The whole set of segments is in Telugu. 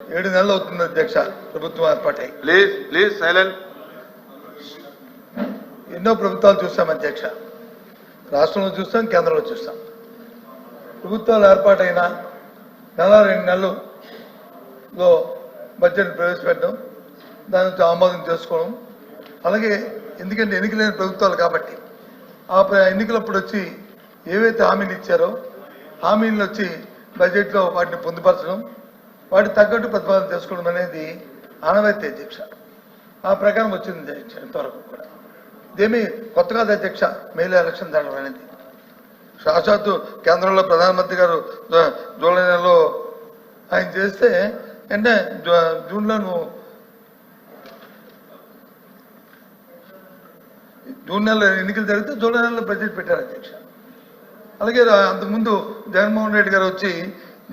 7 నెలలు అవుతుంది అధ్యక్ష ప్రభుత్వం ఏర్పాటై. Please silent. ఎన్నో ప్రభుత్వాలు చూస్తాం అధ్యక్ష, రాష్ట్రంలో చూస్తాం, కేంద్రంలో చూస్తాం. ప్రభుత్వాలు ఏర్పాటైన 2 నెలల్లో బడ్జెట్ ప్రవేశపెట్టడం, దాని నుంచి ఆమోదం చేసుకోవడం. అలాగే ఎందుకంటే ఎన్నికలైన ప్రభుత్వాలు కాబట్టి ఆ ఎన్నికలప్పుడు వచ్చి ఏవైతే హామీలు ఇచ్చారో హామీలను వచ్చి బడ్జెట్లో వాటిని పొందుపరచడం, వాటికి తగ్గట్టు ప్రతిపాదన చేసుకోవడం అనేది ఆనవాయితీ అధ్యక్ష. ఆ ప్రకారం వచ్చింది అధ్యక్ష ఇంతవరకు కూడా. ఇదేమీ కొత్త కాదు అధ్యక్ష. మేలో ఎలక్షన్ జరగడం అనేది సాక్షాత్తు కేంద్రంలో ప్రధానమంత్రి గారు జూలై నెలలో ఆయన చేస్తే అంటే జూన్ నెలలో ఎన్నికలు జరిగితే జూలై నెలలో బడ్జెట్ పెట్టారు అధ్యక్ష. అలాగే అంతకుముందు జగన్మోహన్ రెడ్డి గారు వచ్చి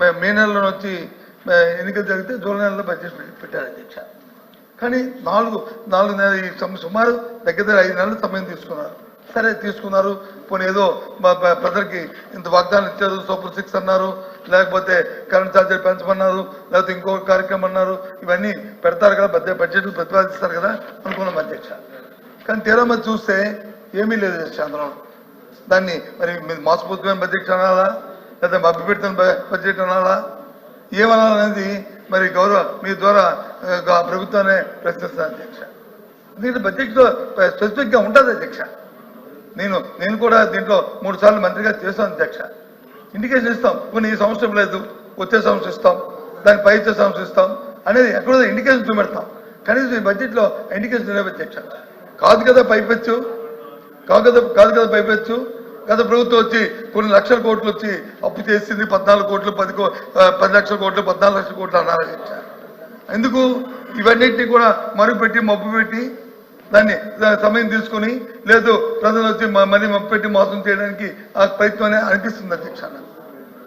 మే నెలలో వచ్చి ఎన్నికలు జరిగితే జూలై నెలలో బడ్జెట్ పెట్టారు అధ్యక్ష. కానీ నాలుగు నెలలు సుమారు దగ్గర 5 నెలలు సమయం తీసుకున్నారు. సరే తీసుకున్నారు, పోనీ ఏదో ప్రజలకి ఇంత వాగ్దానం ఇచ్చారు, సూపర్ 6 అన్నారు, లేకపోతే కరెంట్ ఛార్జీలు పెంచమన్నారు, లేకపోతే ఇంకొక కార్యక్రమం అన్నారు, ఇవన్నీ పెడతారు కదా, బడ్జెట్లు ప్రతిపాదిస్తారు కదా అనుకున్నాం అధ్యక్ష. కానీ తీరా మరి చూస్తే ఏమీ లేదు అధ్యక్ష. అందులో దాన్ని మరి మోసపూరితమైన బడ్జెట్ అనాలా, లేదా మభ్యపెడుతున్న బడ్జెట్ అనాలా, ఏమనాలనేది మరి మీ ద్వారా ప్రభుత్వాన్ని ప్రశ్నిస్తాను అధ్యక్ష. దీంట్లో బడ్జెట్లో స్పెసిఫిక్గా ఉంటుంది అధ్యక్ష. నేను కూడా దీంట్లో 3 సార్లు మంత్రిగా చేస్తాను అధ్యక్ష. ఇండికేషన్ ఇస్తాం, కొన్ని ఈ సంవత్సరం లేదు, వచ్చే సంవత్సరం ఇస్తాం, దాని పై వచ్చే సంవత్సరం ఇస్తాం అనేది ఎక్కడో ఇండికేషన్ చూపెడతాం. కనీసం ఈ బడ్జెట్లో ఇండికేషన్ లేవు అధ్యక్ష. కాదు కదా పైపెచ్చు గత ప్రభుత్వం వచ్చి కొన్ని లక్షల కోట్లు వచ్చి అప్పు చేసింది, 14 కోట్లు 10 లక్షల కోట్లు 14 లక్షల కోట్లు అన్నారు అధ్యక్ష. ఎందుకు ఇవన్నింటినీ కూడా మరుగుపెట్టి మబ్బు పెట్టి దాన్ని సమయం తీసుకుని లేదు ప్రజలు వచ్చి మళ్ళీ మబ్బు పెట్టి మోసం చేయడానికి ఆ ప్రయత్నం అనిపిస్తుంది అధ్యక్ష.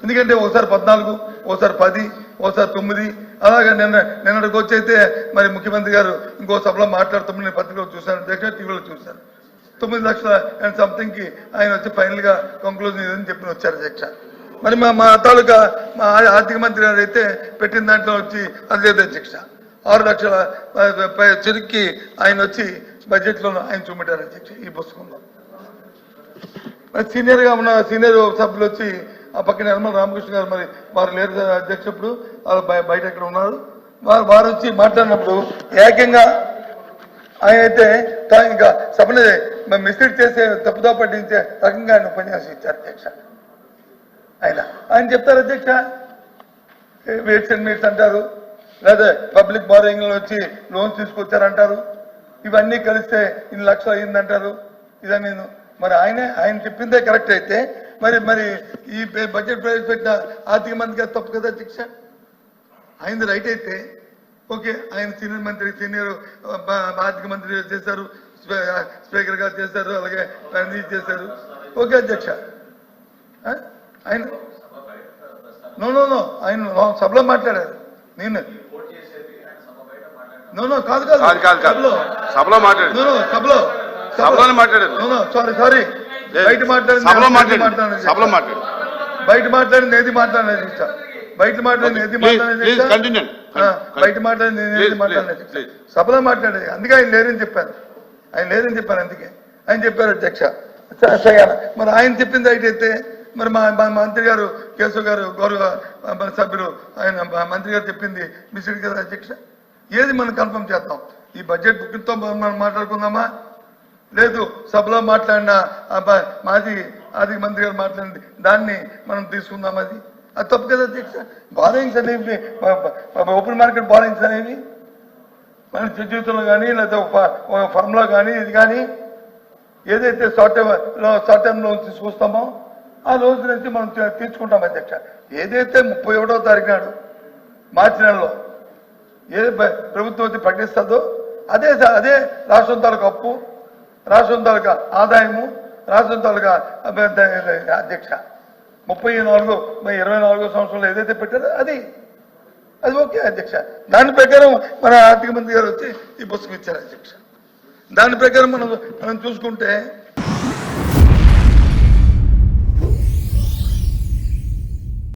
ఎందుకంటే ఒకసారి 14, ఒకసారి 10, ఒకసారి 9 అలాగే నిన్నటికి వచ్చి అయితే మరి ముఖ్యమంత్రి గారు ఇంకో సభలో మాట్లాడుతామని నేను పత్రికలో చూశాను అధ్యక్ష, టీవీలో చూశాను. 9 లక్షల అండ్ సంథింగ్కి ఆయన వచ్చి ఫైనల్గా కంక్లూజన్ ఇదని చెప్పి వచ్చారు అధ్యక్ష. మరి మా తాలూకా మా ఆర్థిక మంత్రి గారు అయితే పెట్టిన దాంట్లో వచ్చి అది లేదు అధ్యక్ష. 6 లక్షల చెరుక్కి ఆయన వచ్చి బడ్జెట్లో ఆయన చూపెట్టారు అధ్యక్ష ఈ పుస్తకంలో. మరి సీనియర్గా ఉన్న సీనియర్ సభ్యులు వచ్చి ఆ పక్కన నిర్మల రామకృష్ణ గారు, మరి వారు లేరు అధ్యక్షుడు, బయట ఎక్కడ ఉన్నారు, వారు వచ్చి మాట్లాడినప్పుడు ఏకంగా ఆయన అయితే ఇంకా సభని మిస్లీడ్ చేసే తప్పుదా పట్టించే రకంగా ఆయన ఉపన్యాసం ఇచ్చారు అధ్యక్ష. ఆయన చెప్తారు అధ్యక్ష, వెయిట్స్ అండ్ మీట్స్ అంటారు, లేదా పబ్లిక్ బారోయింగ్ వచ్చి లోన్స్ తీసుకొచ్చారంటారు, ఇవన్నీ కలిస్తే 2 లక్షలు అయ్యిందంటారు. ఇదని నేను మరి ఆయన చెప్పిందే కరెక్ట్ అయితే మరి ఈ బడ్జెట్ ప్రవేశపెట్టిన ఆర్థిక మంత్రి గారు తప్పు కదా అధ్యక్ష. ఆయనది రైట్ అయితే ఓకే, ఆయన సీనియర్ ఆర్థిక మంత్రి చేశారు, స్పీకర్ గారు చేశారు, అలాగే ప్రైమ్ చేశారు, ఓకే అధ్యక్ష. ఆయన ఆయన సభలో మాట్లాడారు. నేను కాదు సభలో మాట్లాడారు సారీ బయట మాట్లాడింది ఏది మాట్లాడినది సభలో మాట్లాడేది. అందుకే ఆయన లేరని చెప్పాను అందుకే ఆయన చెప్పారు అధ్యక్ష. మరి ఆయన చెప్పింది అయితే మరి మా మంత్రి గారు కేశవ్ గారు గౌరవ సభ్యులు ఆయన మంత్రి గారు చెప్పింది మిస్డ్ కదా అధ్యక్ష. ఏది మనం కన్ఫర్మ్ చేద్దాం? ఈ బడ్జెట్ బుక్తో మనం మాట్లాడుకుందామా, లేదు సభలో మాట్లాడిన మాజీ ఆర్థిక మంత్రి గారు మాట్లాడింది దాన్ని మనం తీసుకుందాం? అది తప్పు కదా అధ్యక్ష. బారోయింగ్స్ అనేవి ఓపెన్ మార్కెట్ బారోయింగ్స్ అనేవి మన జీవితంలో కానీ లేదా ఒక ఫర్మ్లో కానీ ఇది కానీ ఏదైతే షార్ట్ టర్మ్ లోన్స్ తీసుకొస్తామో ఆ లోన్స్ నుంచి మనం తీర్చుకుంటాం అధ్యక్ష. ఏదైతే 31వ తారీఖు నాడు మార్చి నెలలో ఏది ప్రభుత్వం వచ్చి ప్రకటిస్తుందో అదే రాష్ట్రం తాలూకా అప్పు, రాష్ట్రం తాలూకా ఆదాయము, రాష్ట్రం తాలూకా అధ్యక్ష 24 సంవత్సరంలో ఏదైతే పెట్టారో అది ఓకే అధ్యక్ష. దాని ప్రకారం మన ఆర్థిక మంత్రి గారు వచ్చి ఈ పుస్తకం ఇచ్చారు అధ్యక్ష. దాని ప్రకారం మనం చూసుకుంటే